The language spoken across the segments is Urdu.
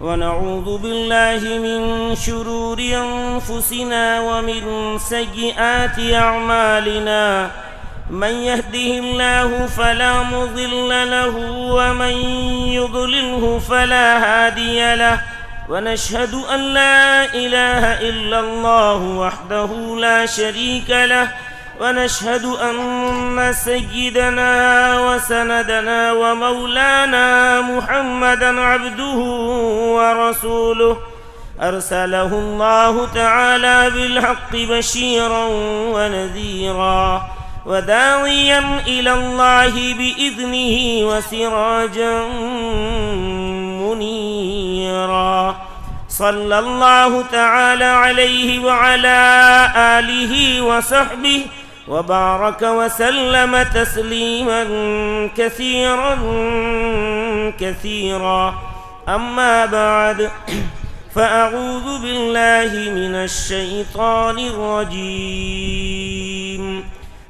ونعوذ بالله من شرور أنفسنا ومن سيئات أعمالنا من يهده الله فلا مضل له ومن يضلله فلا هادي له ونشهد أن لا إله إلا الله وحده لا شريك له ونشهد أن سيدنا وسندنا ومولانا محمدا عبده ورسوله أرسله الله تعالى بالحق بشيرا ونذيرا وداعيا إلى الله بإذنه وسراجا منيرا صلى الله تعالى عليه وعلى آله وصحبه وبارك وسلم تسليما كثيرا أما بعد فأعوذ بالله من الشيطان الرجيم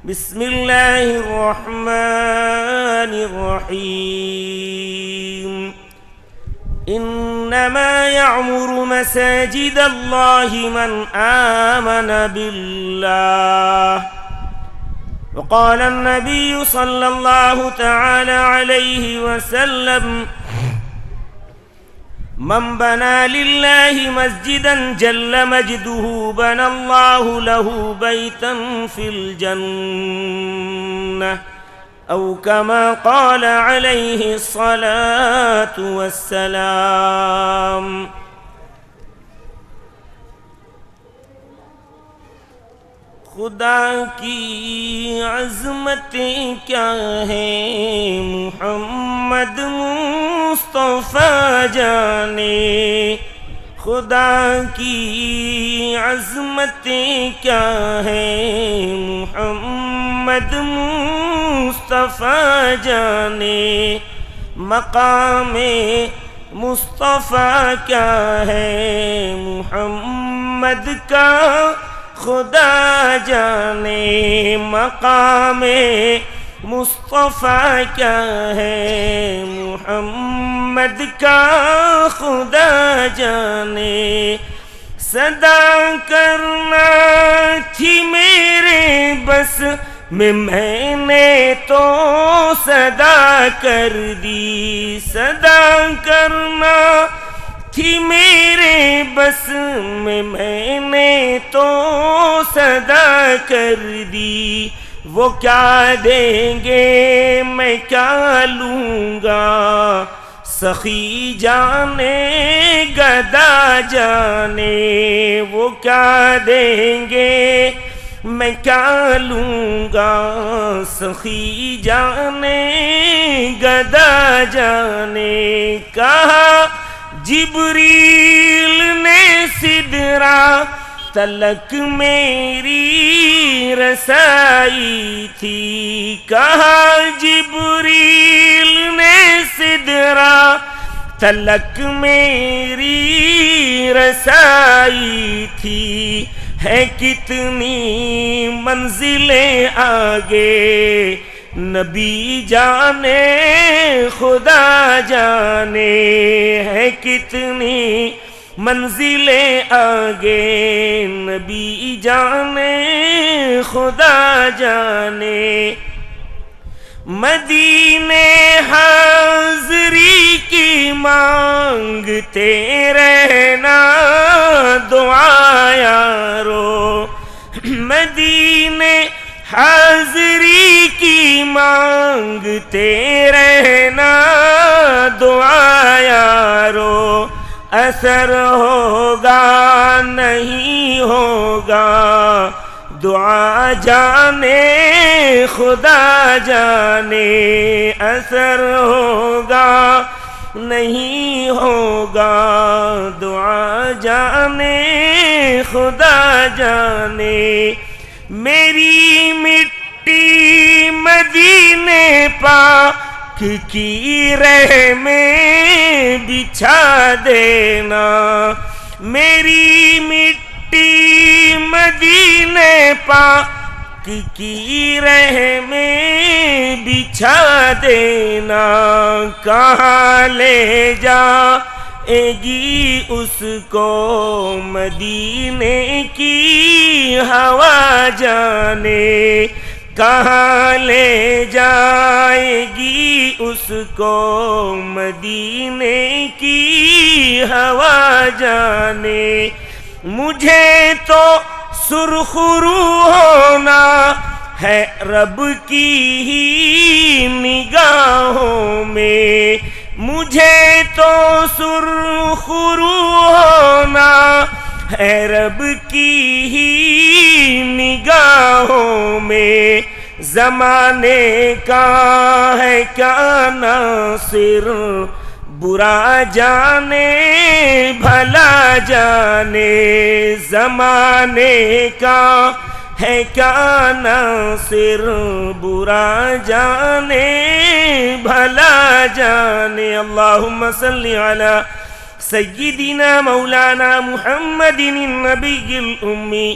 بسم الله الرحمن الرحيم إنما يعمر مساجد الله من آمن بالله وقال النبي صلى الله تعالى عليه وسلم من بنى لله مسجدا جل مجده بنى الله له بيتا في الجنة أو كما قال عليه الصلاة والسلام خدا کی عظمتیں کیا ہیں محمد مصطفیٰ جانے خدا کی عظمتیں کیا ہیں محمد مصطفیٰ جانے مقام مصطفیٰ کیا ہے محمد کا خدا جانے مقام مصطفیٰ کیا ہے محمد کا خدا جانے صدا کرنا تھی میرے بس میں نے تو صدا کر دی صدا کرنا تھی میرے بس میں نے تو صدا کر دی وہ کیا دیں گے میں کیا لوں گا سخی جانے گدا جانے وہ کیا دیں گے میں کیا لوں گا سخی جانے گدا جانے کہا جبریل نے سدرا تلک میری رسائی تھی کہا جبریل نے سدرا تلک میری رسائی تھی ہے کتنی منزلیں آگے نبی جانے خدا جانے ہے کتنی منزلیں آگے نبی جانے خدا جانے مدینے حاضری کی مانگتے رہنا دعا یارو مدینے حاضری کی مانگتے رہنا دعا یارو اثر ہوگا نہیں ہوگا دعا جانے خدا جانے اثر ہوگا نہیں ہوگا دعا جانے خدا جانے میری مٹی مدینے پاک کی رہ میں بچھا دینا میری مٹی مدینے پاک کی رہ میں بچھا دینا، کہاں لے جائے گی اس کو مدینے کی ہوا جانے، کہاں لے جائے گی اس کو مدینے کی ہوا جانے۔ مجھے تو سرخرو ہونا ہے رب کی ہی نگاہوں میں، مجھے تو سرخرو ہونا ہے رب کی ہی نگاہوں میں۔ زمانے کا ہے کیا ناصر، برا جانے بھلا جانے، زمانے کا ہے کیا ناصر، برا جانے بھلا جانے۔ اللہم صلی علی سیدنا مولانا محمد النبی الامی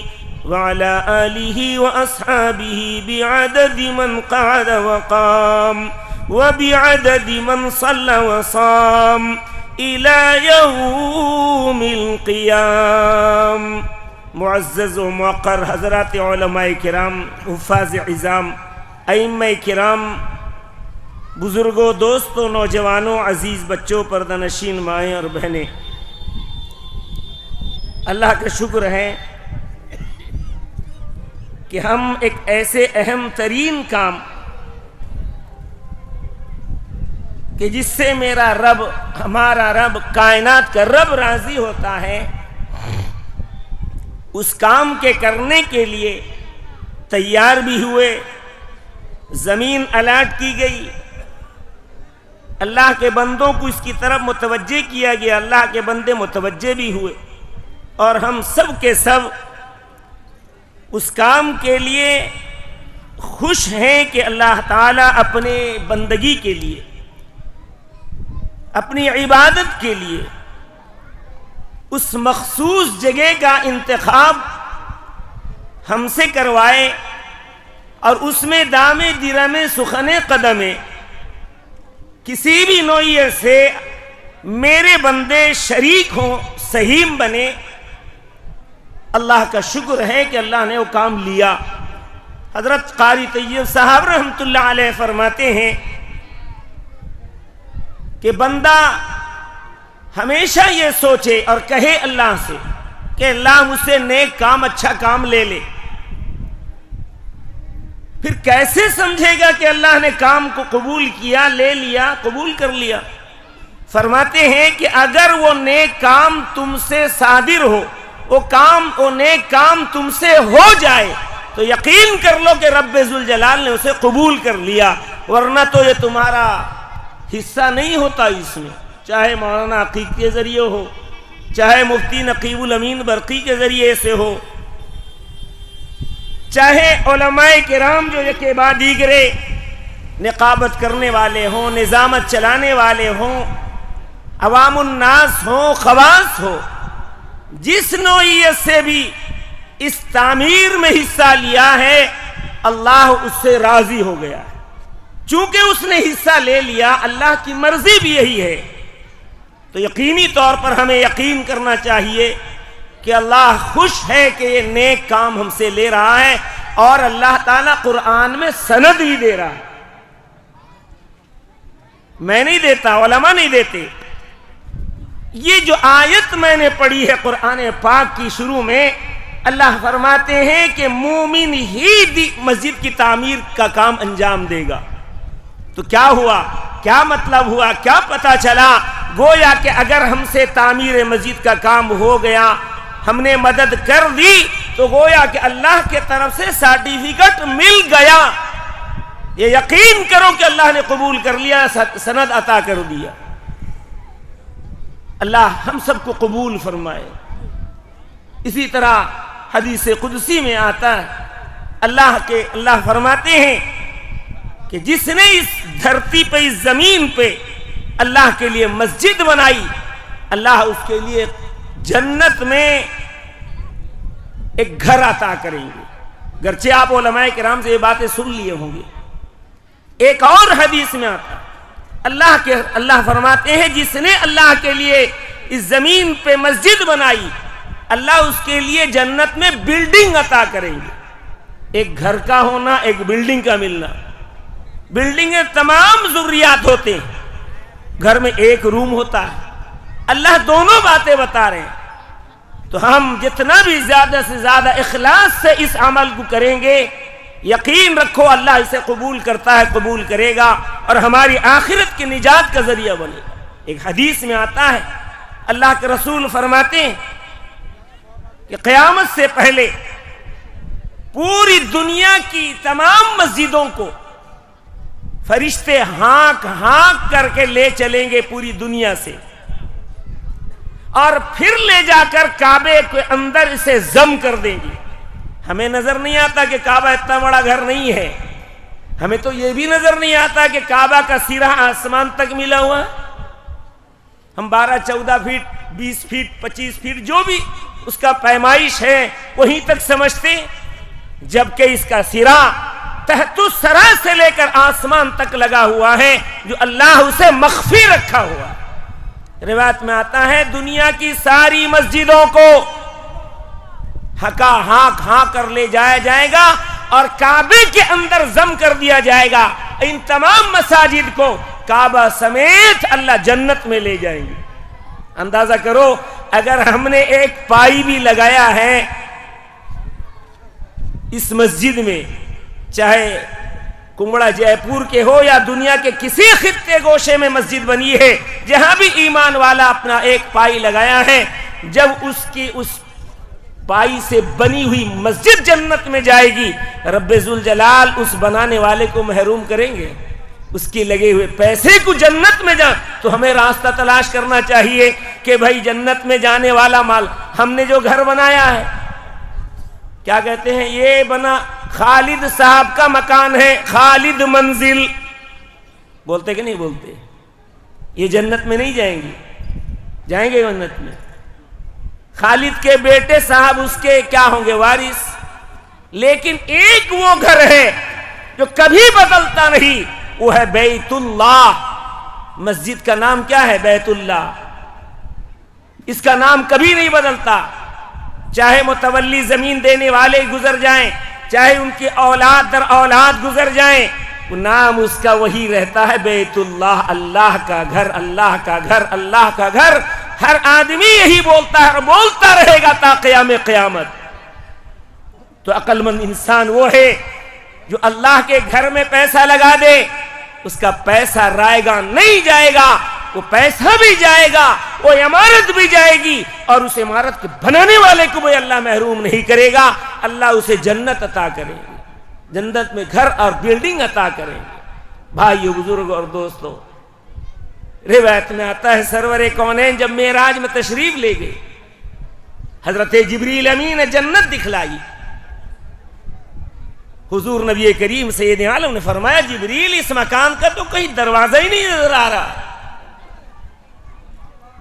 وعلی آلہ واصحابہ بعدد من قعد وقام وبعدد من صلى وصام إلى يوم القيام۔ معزز و موقر حضرات علماء کرام، حفاظ عظام، ائمہ کرام، بزرگوں، دوستوں، نوجوانوں، عزیز بچوں، پردہ نشین مائیں اور بہنیں، اللہ کا شکر ہے کہ ہم ایک ایسے اہم ترین کام کہ جس سے میرا رب، ہمارا رب، کائنات کا رب راضی ہوتا ہے، اس کام کے کرنے کے لیے تیار بھی ہوئے، زمین الاٹ کی گئی، اللہ کے بندوں کو اس کی طرف متوجہ کیا گیا، اللہ کے بندے متوجہ بھی ہوئے، اور ہم سب کے سب اس کام کے لیے خوش ہیں کہ اللہ تعالیٰ اپنے بندگی کے لیے، اپنی عبادت کے لیے اس مخصوص جگہ کا انتخاب ہم سے کروائے، اور اس میں دامے درمے سخنے قدمے کسی بھی نوعیت سے میرے بندے شریک ہوں، سہیم بنے۔ اللہ کا شکر ہے کہ اللہ نے وہ کام لیا۔ حضرت قاری طیب صاحب رحمۃ اللہ علیہ فرماتے ہیں کہ بندہ ہمیشہ یہ سوچے اور کہے اللہ سے کہ اللہ مجھ سے نیک کام، اچھا کام لے لے۔ پھر کیسے سمجھے گا کہ اللہ نے کام کو قبول کیا، لے لیا، قبول کر لیا؟ فرماتے ہیں کہ اگر وہ نیک کام تم سے صادر ہو، وہ نیک کام تم سے ہو جائے، تو یقین کر لو کہ رب ذوالجلال نے اسے قبول کر لیا، ورنہ تو یہ تمہارا حصہ نہیں ہوتا اس میں، چاہے مولانا عقیق کے ذریعے ہو، چاہے مفتی نقیب الامین برقی کے ذریعے سے ہو، چاہے علماء کرام جو یکے بعد دیگرے نقابت کرنے والے ہوں، نظامت چلانے والے ہوں، عوام الناس ہوں، خواص ہو، جس نوعیت سے بھی اس تعمیر میں حصہ لیا ہے، اللہ اس سے راضی ہو گیا ہے۔ چونکہ اس نے حصہ لے لیا، اللہ کی مرضی بھی یہی ہے، تو یقینی طور پر ہمیں یقین کرنا چاہیے کہ اللہ خوش ہے کہ یہ نیک کام ہم سے لے رہا ہے، اور اللہ تعالیٰ قرآن میں سند بھی دے رہا ہے۔ میں نہیں دیتا، علماء نہیں دیتے۔ یہ جو آیت میں نے پڑھی ہے قرآن پاک کی شروع میں، اللہ فرماتے ہیں کہ مومن ہی مسجد کی تعمیر کا کام انجام دے گا۔ تو کیا ہوا؟ کیا مطلب ہوا؟ کیا پتا چلا؟ گویا کہ اگر ہم سے تعمیر مسجد کا کام ہو گیا، ہم نے مدد کر دی، تو گویا کہ اللہ کے طرف سے سرٹیفکیٹ مل گیا۔ یہ یقین کرو کہ اللہ نے قبول کر لیا، سند عطا کر دیا۔ اللہ ہم سب کو قبول فرمائے۔ اسی طرح حدیث قدسی میں آتا ہے، اللہ فرماتے ہیں کہ جس نے اس دھرتی پہ، اس زمین پہ اللہ کے لیے مسجد بنائی، اللہ اس کے لیے جنت میں ایک گھر عطا کریں گے۔ گرچہ آپ علماء کرام سے یہ باتیں سن لیے ہوں گے، ایک اور حدیث میں آتا اللہ فرماتے ہیں جس نے اللہ کے لیے اس زمین پہ مسجد بنائی اللہ اس کے لیے جنت میں بلڈنگ عطا کریں گے. ایک گھر کا ہونا ایک بلڈنگ کا ملنا. بلڈنگ میں تمام ضروریات ہوتے ہیں, گھر میں ایک روم ہوتا ہے. اللہ دونوں باتیں بتا رہے ہیں. تو ہم جتنا بھی زیادہ سے زیادہ اخلاص سے اس عمل کو کریں گے یقین رکھو اللہ اسے قبول کرتا ہے, قبول کرے گا اور ہماری آخرت کی نجات کا ذریعہ بنے گا. ایک حدیث میں آتا ہے اللہ کے رسول فرماتے ہیں کہ قیامت سے پہلے پوری دنیا کی تمام مسجدوں کو فرشتے ہانک ہانک کر کے لے چلیں گے پوری دنیا سے, اور پھر لے جا کر کعبے کے اندر اسے ضم کر دیں گے. ہمیں نظر نہیں آتا کہ کعبہ اتنا بڑا گھر نہیں ہے. ہمیں تو یہ بھی نظر نہیں آتا کہ کعبہ کا سرا آسمان تک ملا ہوا ہے. ہم 12-14 فیٹ 20 فیٹ 25 فیٹ جو بھی اس کا پیمائش ہے وہیں تک سمجھتے, جبکہ اس کا سرا تحت الثری سے لے کر آسمان تک لگا ہوا ہے جو اللہ اسے مخفی رکھا ہوا ہے. روایت میں آتا ہے دنیا کی ساری مسجدوں کو ہکا ہاک ہاں کر لے جایا جائے گا اور کعبے کے اندر ضم کر دیا جائے گا. ان تمام مساجد کو کعبہ سمیت اللہ جنت میں لے جائیں گے. اندازہ کرو اگر ہم نے ایک پائی بھی لگایا ہے اس مسجد میں, چاہے کنگڑا جے پور کے ہو یا دنیا کے کسی خطے گوشے میں مسجد بنی ہے, جہاں بھی ایمان والا اپنا ایک پائی لگایا ہے, جب اس پائی سے بنی ہوئی مسجد جنت میں جائے گی رب ذوالجلال اس بنانے والے کو محروم کریں گے اس کی لگے ہوئے پیسے کو جنت میں جا. تو ہمیں راستہ تلاش کرنا چاہیے کہ بھائی جنت میں جانے والا مال. ہم نے جو گھر بنایا ہے کیا کہتے ہیں, یہ بنا خالد صاحب کا مکان ہے, خالد منزل بولتے کہ نہیں بولتے. یہ جنت میں نہیں جائیں گے, جائیں گے جنت میں. خالد کے بیٹے صاحب اس کے کیا ہوں گے, وارث. لیکن ایک وہ گھر ہے جو کبھی بدلتا نہیں, وہ ہے بیت اللہ. مسجد کا نام کیا ہے, بیت اللہ. اس کا نام کبھی نہیں بدلتا, چاہے متولی زمین دینے والے گزر جائیں, چاہے ان کی اولاد در اولاد گزر جائیں, وہ نام اس کا وہی رہتا ہے بیت اللہ. اللہ کا گھر, اللہ کا گھر, اللہ کا گھر. ہر آدمی یہی بولتا ہے اور بولتا رہے گا تا قیام قیامت. تو عقل مند انسان وہ ہے جو اللہ کے گھر میں پیسہ لگا دے, اس کا پیسہ رائے گا نہیں جائے گا, وہ پیسہ بھی جائے گا, وہ عمارت بھی جائے گی, اور اس عمارت کے بنانے والے کو بھی اللہ محروم نہیں کرے گا. اللہ اسے جنت عطا کرے گی, جنت میں گھر اور بلڈنگ عطا کریں گے. بھائیو, بزرگ اور دوستو, روایت میں آتا ہے سرور کونین جب معراج میں تشریف لے گئے, حضرت جبریل امین نے جنت دکھلائی. حضور نبی کریم سید عالم نے فرمایا جبریل اس مکان کا تو کہیں دروازہ ہی نہیں نظر آ رہا.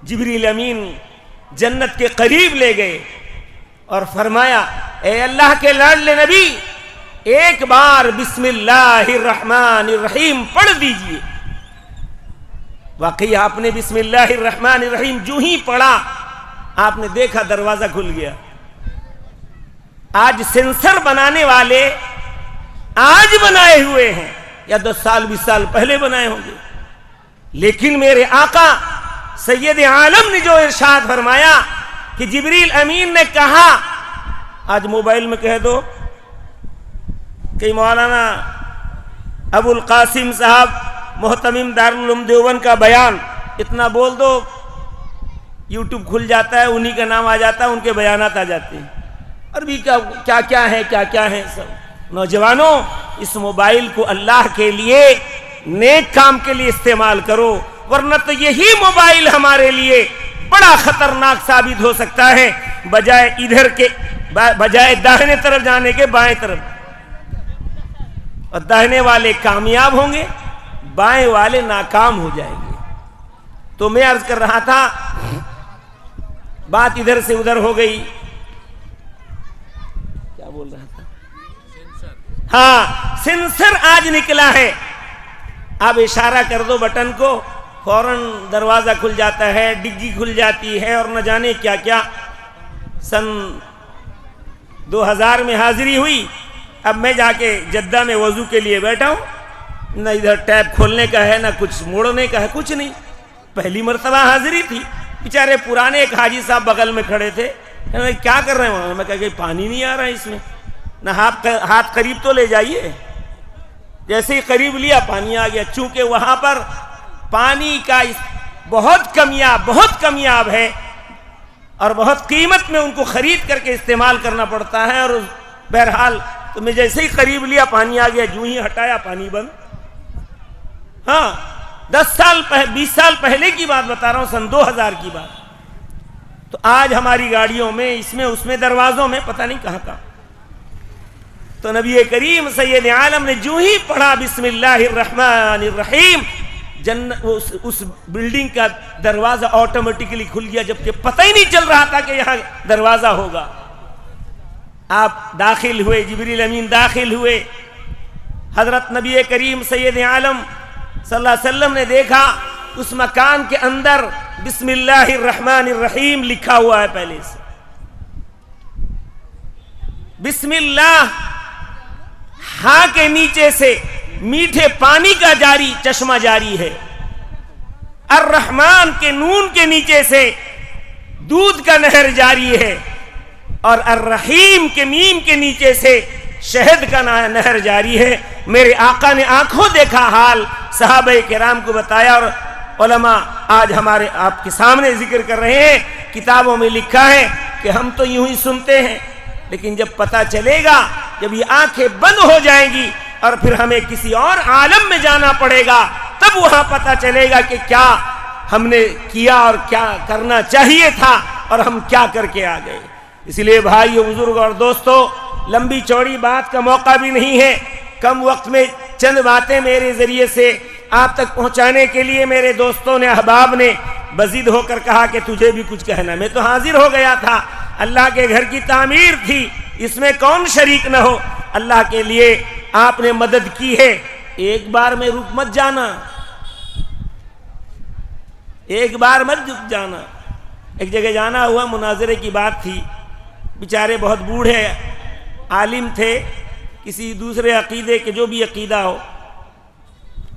جبریل امین جنت کے قریب لے گئے اور فرمایا اے اللہ کے لاڈلے نبی ایک بار بسم اللہ الرحمن الرحیم پڑھ دیجئے. واقعی آپ نے بسم اللہ الرحمن الرحیم جو ہی پڑھا آپ نے دیکھا دروازہ کھل گیا. آج سینسر بنانے والے آج بنائے ہوئے ہیں یا 10 سال 20 سال پہلے بنائے ہوں گے, لیکن میرے آقا سید عالم نے جو ارشاد فرمایا کہ جبریل امین نے کہا, آج موبائل میں کہہ دو کہ مولانا ابو القاسم صاحب محتمم دارالعلوم دیوبند کا بیان اتنا بول دو, یوٹیوب کھل جاتا ہے, انہی کا نام آ جاتا ہے, ان کے بیانات آ جاتے ہیں. عربی کا کیا کیا ہے سب. نوجوانوں, اس موبائل کو اللہ کے لیے نیک کام کے لیے استعمال کرو, ورنہ تو یہی موبائل ہمارے لیے بڑا خطرناک ثابت ہو سکتا ہے. بجائے داہنے طرف جانے کے بائیں طرف, اور داہنے والے کامیاب ہوں گے, بائیں والے ناکام ہو جائیں گے. تو میں عرض کر رہا تھا, بات ادھر سے ادھر ہو گئی. کیا بول رہا تھا؟ ہاں, سینسر آج نکلا ہے. آپ اشارہ کر دو بٹن کو، فوراً دروازہ کھل جاتا ہے، ڈگی کھل جاتی ہے، اور نہ جانے کیا کیا۔ سن 2000 میں حاضری ہوئی، اب میں جا کے جدہ میں وضو کے لیے بیٹھا ہوں، نہ ادھر ٹیپ کھولنے کا ہے، نہ کچھ موڑنے کا ہے، کچھ نہیں۔ پہلی مرتبہ حاضری تھی، بیچارے پرانے ایک حاجی صاحب بغل میں کھڑے تھے، کیا کر رہے ہیں وہاں؟ میں کہا کہ پانی نہیں آ رہا ہے اس میں، نہ ہاتھ قریب تو لے جائیے۔ جیسے ہی قریب لیا پانی آ گیا، چونکہ وہاں پر پانی کا بہت کمیاب ہے اور بہت قیمت میں ان کو خرید کر کے استعمال کرنا پڑتا ہے، اور بہرحال تو میں جیسے ہی قریب لیا پانی آ گیا، جو ہی ہٹایا پانی بند۔ ہاں 20 سال پہلے کی بات بتا رہا ہوں، سن 2000 کی بات۔ تو آج ہماری گاڑیوں میں، اس میں دروازوں میں پتہ نہیں کہاں کہاں۔ تو نبی کریم سید عالم نے جو ہی پڑھا بسم اللہ الرحمن الرحیم، اس بلڈنگ کا دروازہ آٹومیٹکلی کھل گیا، جبکہ پتہ ہی نہیں چل رہا تھا کہ یہاں دروازہ ہوگا۔ آپ داخل ہوئے، جبریل امین داخل ہوئے، حضرت نبی کریم سید عالم صلی اللہ علیہ وسلم نے دیکھا اس مکان کے اندر بسم اللہ الرحمن الرحیم لکھا ہوا ہے پہلے سے۔ بسم اللہ ہاں کے نیچے سے میٹھے پانی کا جاری چشمہ جاری ہے، الرحمن کے نون کے نیچے سے دودھ کا نہر جاری ہے، اور الرحیم کے میم کے نیچے سے شہد کا نہر جاری ہے۔ میرے آقا نے آنکھوں دیکھا حال صحابہ کرام کو بتایا، اور علماء آج ہمارے آپ کے سامنے ذکر کر رہے ہیں، کتابوں میں لکھا ہے کہ ہم تو یوں ہی سنتے ہیں، لیکن جب پتہ چلے گا، جب یہ آنکھیں بند ہو جائیں گی اور پھر ہمیں کسی اور عالم میں جانا پڑے گا، تب وہاں پتہ چلے گا کہ کیا ہم نے کیا اور کیا کرنا چاہیے تھا اور ہم کیا کر کے آ گئے۔ اس لیے بھائیو، بزرگ اور دوستو، لمبی چوڑی بات کا موقع بھی نہیں ہے، کم وقت میں چند باتیں میرے ذریعے سے آپ تک پہنچانے کے لیے میرے دوستوں نے، احباب نے بزید ہو کر کہا کہ تجھے بھی کچھ کہنا۔ میں تو حاضر ہو گیا تھا، اللہ کے گھر کی تعمیر تھی، اس میں کون شریک نہ ہو۔ اللہ کے لیے آپ نے مدد کی ہے، ایک بار میں رک مت جانا، ایک بار مت رک جانا۔ ایک جگہ جانا ہوا، مناظرے کی بات تھی، بیچارے بہت بوڑھے عالم تھے، کسی دوسرے عقیدے کے، جو بھی عقیدہ ہو،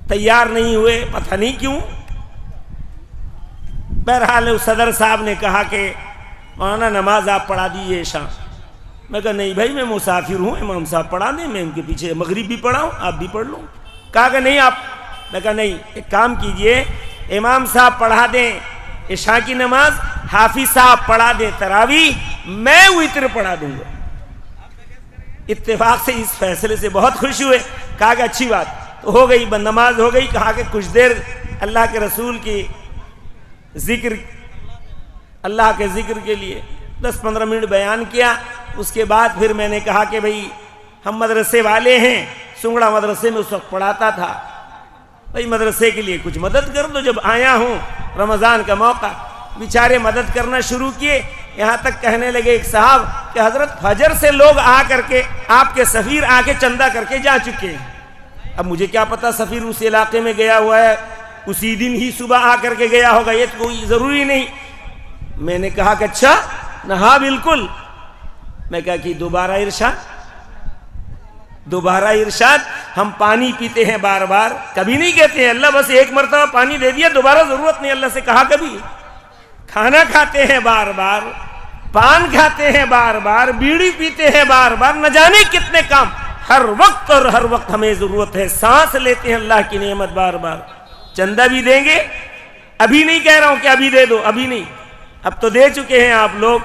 تیار نہیں ہوئے، پتہ نہیں کیوں۔ بہرحال صدر صاحب نے کہا کہ مولانا نماز آپ پڑھا دیجیے عشاء۔ میں کہا نہیں بھائی، میں مسافر ہوں، امام صاحب پڑھا دیں، میں ان کے پیچھے مغرب بھی پڑھاؤں، آپ بھی پڑھ لوں۔ کہا کہ نہیں آپ، میں کہا نہیں، ایک کام کیجئے، امام صاحب پڑھا دیں عشاء کی نماز، حافظ صاحب پڑھا دیں تراویح، میں وتر پڑھا دوں گا۔ اتفاق سے اس فیصلے سے بہت خوش ہوئے، کہا کہ اچھی بات، تو ہو گئی، نماز ہو گئی۔ کہا کہ کچھ دیر اللہ کے رسول کی ذکر، اللہ کے ذکر کے لیے 10-15 منٹ بیان کیا۔ اس کے بعد پھر میں نے کہا کہ بھئی ہم مدرسے والے ہیں، سنگڑا مدرسے میں اس وقت پڑھاتا تھا، بھئی مدرسے کے لیے کچھ مدد کر دو، جب آیا ہوں رمضان کا موقع۔ بیچارے مدد کرنا شروع کیے، یہاں تک کہنے لگے ایک صاحب کہ حضرت فجر سے لوگ آ کر کے، آپ کے سفیر آ کے چندہ کر کے جا چکے ہیں۔ اب مجھے کیا پتا سفیر اس علاقے میں گیا ہوا ہے، اسی دن ہی صبح آ کر کے گیا ہوگا، یہ تو کوئی ضروری نہیں۔ میں نے کہا کہ اچھا، ہاں بالکل۔ میں کہا کہ دوبارہ ارشاد، ہم پانی پیتے ہیں بار بار، کبھی نہیں کہتے ہیں اللہ بس ایک مرتبہ پانی دے دیا، دوبارہ ضرورت نہیں، اللہ سے کہا کبھی؟ کھانا کھاتے ہیں بار بار، پان کھاتے ہیں بار بار، بیڑی پیتے ہیں بار بار، نہ جانے کتنے کام، ہر وقت اور ہر وقت ہمیں ضرورت ہے، سانس لیتے ہیں اللہ کی نعمت بار بار۔ چندہ بھی دیں گے، ابھی نہیں کہہ رہا ہوں کہ ابھی دے دو، ابھی نہیں، اب تو دے چکے ہیں آپ لوگ۔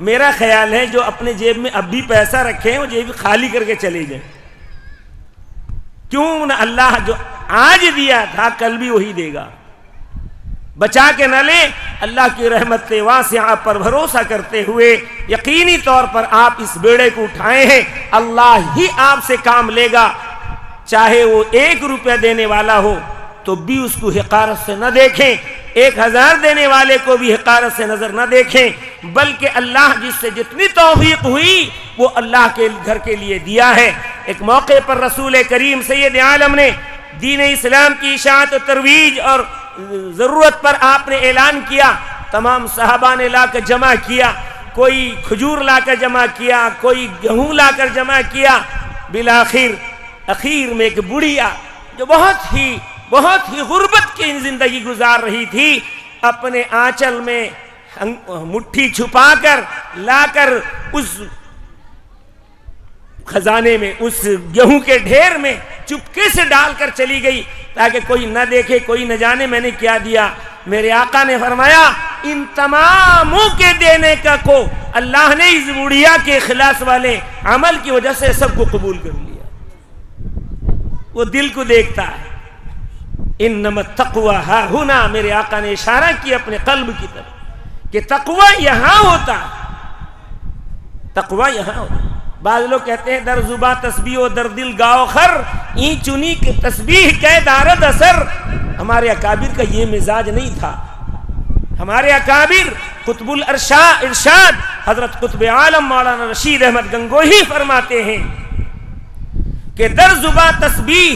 میرا خیال ہے جو اپنے جیب میں اب بھی پیسہ رکھے ہیں وہ جیب خالی کر کے چلے جائیں، کیوں نہ اللہ جو آج دیا تھا کل بھی وہی دے گا۔ بچا کے نہ لیں، اللہ کی رحمت واسعہ پر بھروسہ کرتے ہوئے یقینی طور پر آپ اس بیڑے کو اٹھائے ہیں، اللہ ہی آپ سے کام لے گا، چاہے وہ 1 روپیہ دینے والا ہو تو بھی اس کو حقارت سے نہ دیکھیں، 1000 دینے والے کو بھی حقارت سے نظر نہ دیکھیں، بلکہ اللہ جس سے جتنی توفیق ہوئی وہ اللہ کے گھر کے لیے دیا ہے۔ ایک موقع پر رسول کریم سید عالم نے دین اسلام کی اشاعت و ترویج اور ضرورت پر آپ نے اعلان کیا، تمام صحابہ نے لا کر جمع کیا، کوئی کھجور لا کر جمع کیا، کوئی گیہوں لا کر جمع کیا، اخیر میں ایک بڑھیا جو بہت ہی غربت کی زندگی گزار رہی تھی، اپنے آنچل میں مٹھی چھپا کر لا کر اس خزانے میں، اس گیہوں کے ڈھیر میں چپکے سے ڈال کر چلی گئی تاکہ کوئی نہ دیکھے، کوئی نہ جانے میں نے کیا دیا۔ میرے آقا نے فرمایا ان تماموں کے دینے کا کو اللہ نے اس بڑھیا کے اخلاص والے عمل کی وجہ سے سب کو قبول کر لیا۔ وہ دل کو دیکھتا ہے۔ انما التقوی ہا ہنا، میرے آقا نے اشارہ کیا اپنے قلب کی طرف کہ تقوی یہاں ہوتا ہے، تقوی یہاں ہوتا ہے۔ بعض لوگ کہتے ہیں در زباں تسبیح و در دل گاؤ خر، این چنی کی تسبیح کہ دارد اثر۔ ہمارے اکابر کا یہ مزاج نہیں تھا۔ ہمارے اکابر قطب الارشاد حضرت قطب عالم مولانا رشید احمد گنگوہی فرماتے ہیں کہ در زباں تسبیح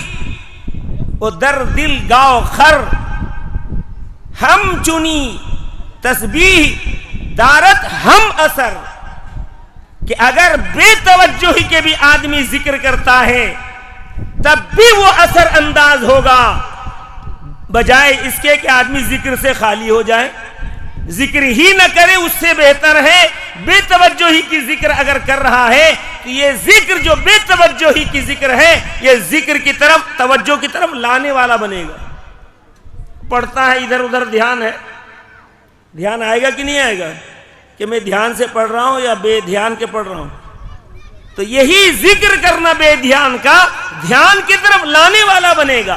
و در دل گاؤ خر، ہم چنی تسبیح دارت ہم اثر، کہ اگر بے توجہی کے بھی آدمی ذکر کرتا ہے تب بھی وہ اثر انداز ہوگا، بجائے اس کے کہ آدمی ذکر سے خالی ہو جائے، ذکر ہی نہ کرے، اس سے بہتر ہے بے توجہی کی ذکر اگر کر رہا ہے تو یہ ذکر جو بے توجہی کی ذکر ہے یہ ذکر کی طرف توجہ کی طرف لانے والا بنے گا۔ پڑھتا ہے ادھر ادھر دھیان ہے، دھیان آئے گا کہ نہیں آئے گا کہ میں دھیان سے پڑھ رہا ہوں یا بے دھیان کے پڑھ رہا ہوں؟ تو یہی ذکر کرنا بے دھیان کا دھیان کی طرف لانے والا بنے گا۔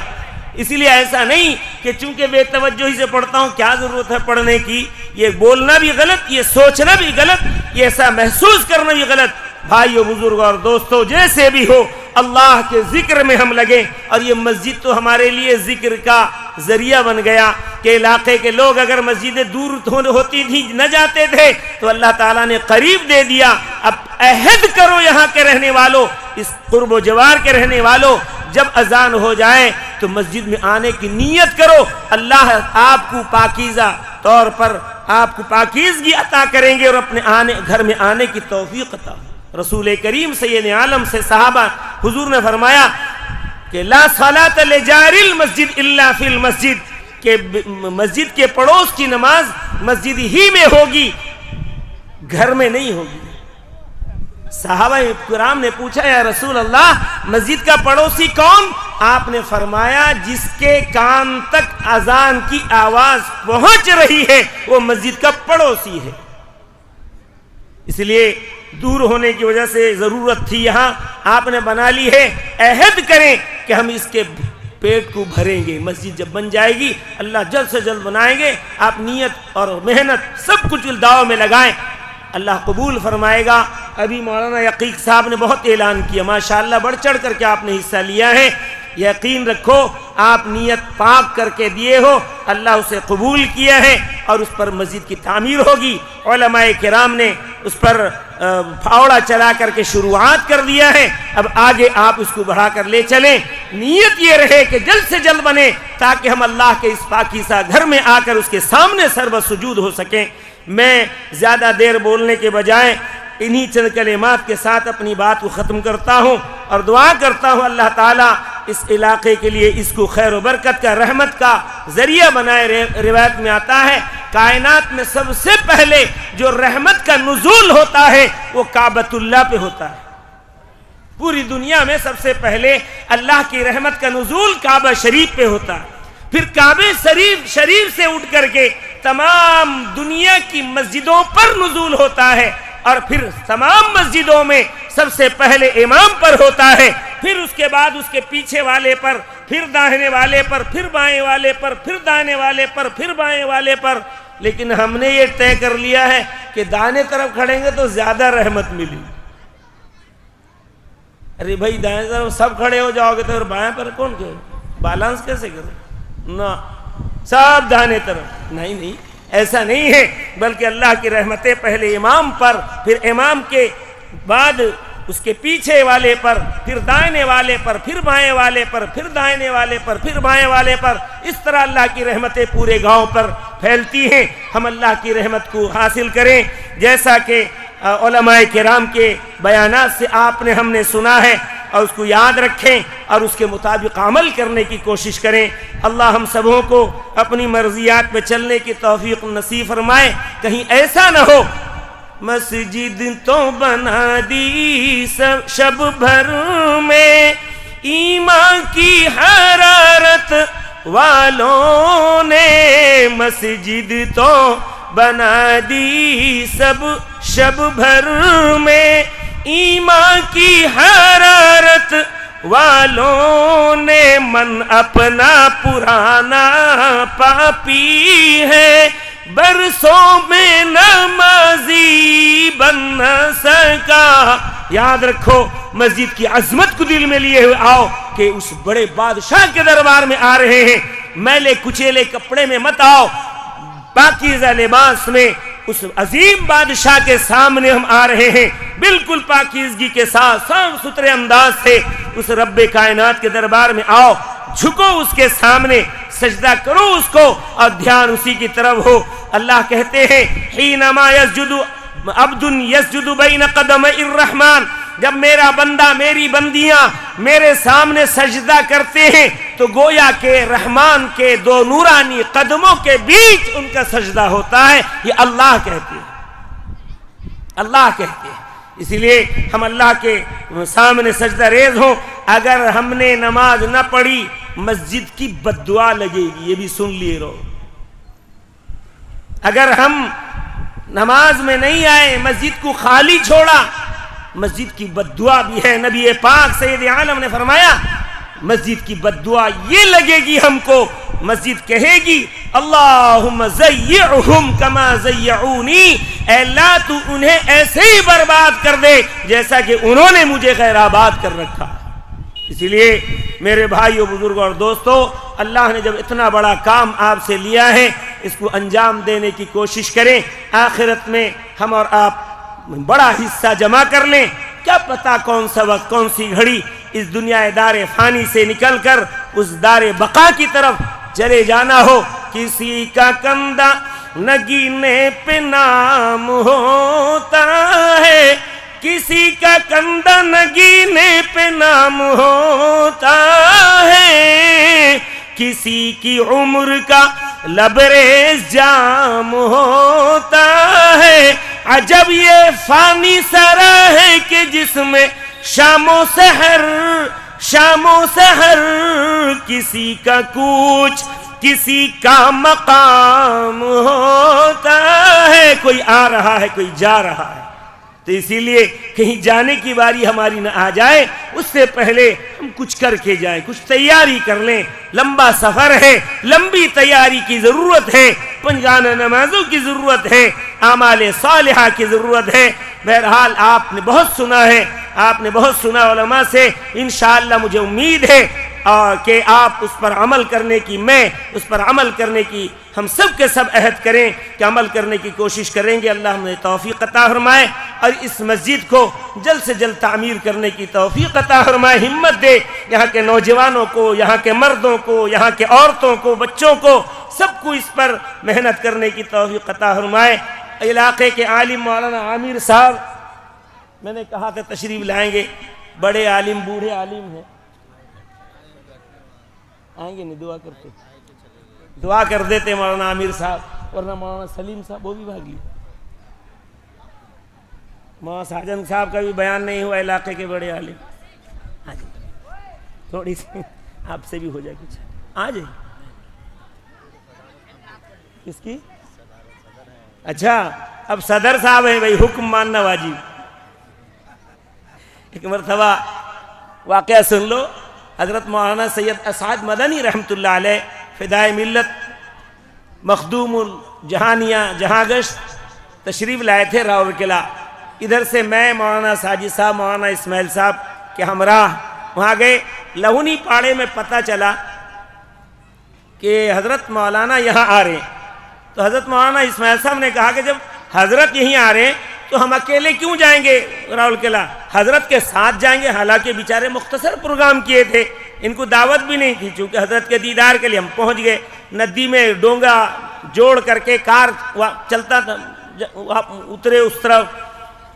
اسی لیے ایسا نہیں کہ چونکہ بے توجہی سے پڑھتا ہوں کیا ضرورت ہے پڑھنے کی، یہ بولنا بھی غلط، یہ سوچنا بھی غلط، یہ ایسا محسوس کرنا بھی غلط۔ بھائیو، بزرگ اور دوستو، جیسے بھی ہو اللہ کے ذکر میں ہم لگیں۔ اور یہ مسجد تو ہمارے لیے ذکر کا ذریعہ بن گیا کہ علاقے کے لوگ اگر مسجدیں دور ہوتی تھی نہ جاتے تھے تو اللہ تعالیٰ نے قریب دے دیا۔ اب عہد کرو یہاں کے رہنے والوں، اس قرب و جوار کے رہنے والوں، جب اذان ہو جائے تو مسجد میں آنے کی نیت کرو، اللہ آپ کو پاکیزہ طور پر آپ کو پاکیزگی عطا کریں گے اور اپنے گھر میں آنے کی توفیق عطا۔ رسول کریم سید عالم سے صحابہ حضور نے فرمایا کہ لا صلاۃ لجار المسجد الا فی المسجد، کہ مسجد کے پڑوس کی نماز مسجد ہی میں ہوگی، گھر میں نہیں ہوگی۔ صحابہ کرام نے پوچھا یا رسول اللہ مسجد کا پڑوسی کون؟ آپ نے فرمایا جس کے کان تک اذان کی آواز پہنچ رہی ہے وہ مسجد کا پڑوسی ہے۔ اس لیے دور ہونے کی وجہ سے ضرورت تھی، یہاں آپ نے بنا لی ہے۔ عہد کریں کہ ہم اس کے پیٹ کو بھریں گے، مسجد جب بن جائے گی اللہ جلد سے جلد بنائیں گے، آپ نیت اور محنت سب کچھ دعووں میں لگائیں، اللہ قبول فرمائے گا۔ ابھی مولانا یقیق صاحب نے بہت اعلان کیا، ماشاءاللہ بڑھ چڑھ کر کے آپ نے حصہ لیا ہے۔ یقین رکھو آپ نیت پاک کر کے دیے ہو، اللہ اسے قبول کیا ہے اور اس پر مسجد کی تعمیر ہوگی۔ علماء کرام نے اس پر پھاوڑا چلا کر کے شروعات کر دیا ہے، اب آگے آپ اس کو بڑھا کر لے چلیں۔ نیت یہ رہے کہ جلد سے جلد بنے تاکہ ہم اللہ کے اس پاکیزہ گھر میں آ کر اس کے سامنے سر سجود ہو سکیں۔ میں زیادہ دیر بولنے کے بجائے انہی چند کلمات کے ساتھ اپنی بات کو ختم کرتا ہوں اور دعا کرتا ہوں اللہ تعالیٰ اس علاقے کے لیے اس کو خیر و برکت کا، رحمت کا ذریعہ بنائے۔ روایت میں آتا ہے کائنات میں سب سے پہلے جو رحمت کا نزول ہوتا ہے وہ کعبۃ اللہ پہ ہوتا ہے۔ پوری دنیا میں سب سے پہلے اللہ کی رحمت کا نزول کعبہ شریف پہ ہوتا ہے، پھر کعبہ شریف سے اٹھ کر کے تمام دنیا کی مسجدوں پر نزول ہوتا ہے، اور پھر تمام مسجدوں میں سب سے پہلے امام پر ہوتا ہے، پھر اس کے بعد اس کے پیچھے والے پر، پھر داہنے والے پر، پھر بائیں والے پر، پھر داہنے والے پر، پھر بائیں والے پر۔ لیکن ہم نے یہ طے کر لیا ہے کہ داہنے طرف کھڑیں گے تو زیادہ رحمت ملی۔ ارے بھائی دائیں طرف سب کھڑے ہو جاؤ گے تو پھر بائیں پر کون کرے؟ بیلنس کیسے کرے؟ نہ سب داہنے طرف، نہیں ایسا نہیں ہے، بلکہ اللہ کی رحمتیں پہلے امام پر، پھر امام کے بعد اس کے پیچھے والے پر، پھر دائنے والے پر، پھر بائیں والے پر، پھر دائنے والے پر، پھر بائیں والے پر، اس طرح اللہ کی رحمتیں پورے گاؤں پر پھیلتی ہیں۔ ہم اللہ کی رحمت کو حاصل کریں، جیسا کہ علماء کرام کے بیانات سے آپ نے ہم نے سنا ہے، اور اس کو یاد رکھیں اور اس کے مطابق عمل کرنے کی کوشش کریں۔ اللہ ہم سبوں کو اپنی مرضیات پہ چلنے کی توفیق نصیب فرمائے۔ کہیں ایسا نہ ہو مسجد تو بنا دی شب بھر میں ایمان کی حرارت والوں نے، مسجد تو بنا دی شب بھر میں ایمان کی حرارت والوں نے، من اپنا پرانا پاپی ہے برسوں میں نمازی بن نہ سکا۔ یاد رکھو، مسجد کی عظمت کو دل میں لیے ہوئے آؤ کہ اس بڑے بادشاہ کے دربار میں آ رہے ہیں، میلے کچیلے کپڑے میں مت آؤ، پاکیزہ لباس میں اس عظیم بادشاہ کے سامنے ہم آ رہے ہیں، بالکل پاکیزگی کے ساتھ صاف ستھرے انداز سے اس رب کائنات کے دربار میں آؤ، جھکو اس کے سامنے، سجدہ کرو اس کو اور دھیان اسی کی طرف ہو۔ اللہ کہتے ہیں حینما یسجد عبد یسجد بین قدمی الرحمن، جب میرا بندہ میری بندیاں میرے سامنے سجدہ کرتے ہیں تو گویا کہ رحمان کے دو نورانی قدموں کے بیچ ان کا سجدہ ہوتا ہے۔ یہ اللہ کہتے ہیں، اللہ کہتے ہیں۔ اسی لیے ہم اللہ کے سامنے سجدہ ریز ہوں۔ اگر ہم نے نماز نہ پڑھی مسجد کی بد دعا لگے گی، یہ بھی سن لیے رہو۔ اگر ہم نماز میں نہیں آئے، مسجد کو خالی چھوڑا، مسجد کی بد دعا بھی ہے۔ نبی پاک سید عالم نے فرمایا مسجد کی بد دعا یہ لگے گی ہم کو، مسجد کہے گی اللہم زیعہم کما زیعونی، اے اللہ تو انہیں ایسے ہی برباد کر دے جیسا کہ انہوں نے مجھے غیر آباد کر رکھا۔ اسی لیے میرے بھائیوں، بزرگوں اور دوستو، اللہ نے جب اتنا بڑا کام آپ سے لیا ہے، اس کو انجام دینے کی کوشش کریں۔ آخرت میں ہم اور آپ بڑا حصہ جمع کر لیں، کیا پتا کون سا وقت، کون سی گھڑی اس دنیا دار فانی سے نکل کر اس دار بقا کی طرف چلے جانا ہو۔ کسی کا کندھا نگینے پہ نام ہوتا ہے، کسی کا کندھا نگینے پہ نام ہوتا ہے، کسی کی عمر کا لبریز جام ہوتا ہے۔ عجب یہ فانی سرا ہے کہ جس میں شام و سحر کسی کا کوچ کسی کا مقام ہوتا ہے، کوئی آ رہا ہے کوئی جا رہا ہے۔ تو اسی لیے کہیں جانے کی باری ہماری نہ آ جائے، اس سے پہلے ہم کچھ کر کے جائیں، کچھ تیاری کر لیں۔ لمبا سفر ہے، لمبی تیاری کی ضرورت ہے، پنجگانہ نمازوں کی ضرورت ہے، اعمال صالحہ کی ضرورت ہے۔ بہرحال آپ نے بہت سنا ہے، آپ نے بہت سنا علماء سے، انشاءاللہ مجھے امید ہے کہ آپ اس پر عمل کرنے کی، میں اس پر عمل کرنے کی، ہم سب کے سب عہد کریں کہ عمل کرنے کی کوشش کریں گے۔ اللہ ہمیں توفیق عطا فرمائے اور اس مسجد کو جلد سے جلد تعمیر کرنے کی توفیق عطا فرمائے، ہمت دے یہاں کے نوجوانوں کو، یہاں کے مردوں کو، یہاں کے عورتوں کو، بچوں کو، سب کو اس پر محنت کرنے کی توفیق عطا فرمائے۔ علاقے کے عالم مولانا عامر صاحب، میں نے کہا کہ تشریف لائیں گے، بڑے عالم، بوڑھے عالم ہیں، آئیں گے نہیں؟ دعا کر دیتے مولانا عامر صاحب، ورنہ مولانا سلیم صاحب وہ بھی بھاگ لی، مولانا ساجن صاحب کا بھی بیان نہیں ہوا، علاقے کے بڑے عالم، تھوڑی سی آپ سے بھی ہو جائے کچھ، آ جائے۔ کس کی؟ اچھا، اب صدر صاحب ہیں بھائی، حکم ماننا واجب۔ ایک مرتبہ واقعہ سن لو، حضرت مولانا سید اسعد مدنی رحمۃ اللہ علیہ، فدائے ملت، مخدوم الجہانیہ جہاں گشت، تشریف لائے تھے راولکلا۔ ادھر سے میں، مولانا ساجد صاحب، مولانا اسماعیل صاحب کے ہمراہ وہاں گئے۔ لہونی پاڑے میں پتہ چلا کہ حضرت مولانا یہاں آ رہے ہیں، تو حضرت مولانا اسماعیل صاحب نے کہا کہ جب حضرت یہیں آ رہے ہیں تو ہم اکیلے کیوں جائیں گے راولکلا؟ حضرت کے ساتھ جائیں گے، حالانکہ بیچارے مختصر پروگرام کیے تھے، ان کو دعوت بھی نہیں تھی، چونکہ حضرت کے دیدار کے لیے ہم پہنچ گئے، ندی میں ڈونگا جوڑ کر کے کار چلتا تھا، اترے اس طرف،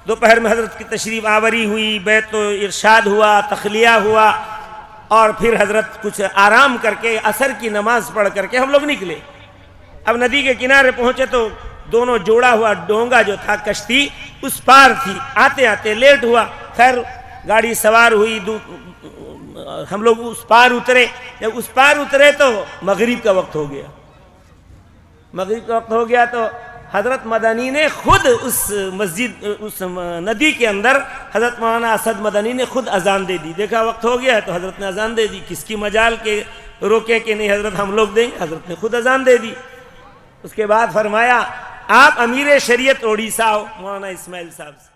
دوپہر میں حضرت کی تشریف آوری ہوئی، بیت و ارشاد ہوا، تخلیہ ہوا، اور پھر حضرت کچھ آرام کر کے عصر کی نماز پڑھ کر کے ہم لوگ نکلے۔ اب ندی کے کنارے پہنچے تو دونوں جوڑا ہوا ڈونگا جو تھا، کشتی اس پار تھی، آتے آتے لیٹ ہوا، خیر گاڑی سوار ہوئی، ہم لوگ اس پار اترے، جب اس پار اترے تو مغرب کا وقت ہو گیا، مغرب کا وقت ہو گیا تو حضرت مدنی نے خود اس مسجد، اس ندی کے اندر حضرت مولانا اسد مدنی نے خود اذان دے دی، دیکھا وقت ہو گیا تو حضرت نے اذان دے دی، کس کی مجال کے روکے کہ نہیں حضرت ہم لوگ دیں گے، حضرت نے خود اذان دے دی۔ اس کے بعد فرمایا آپ امیر شریعت اڑیسہ ہو، مولانا اسماعیل صاحب سے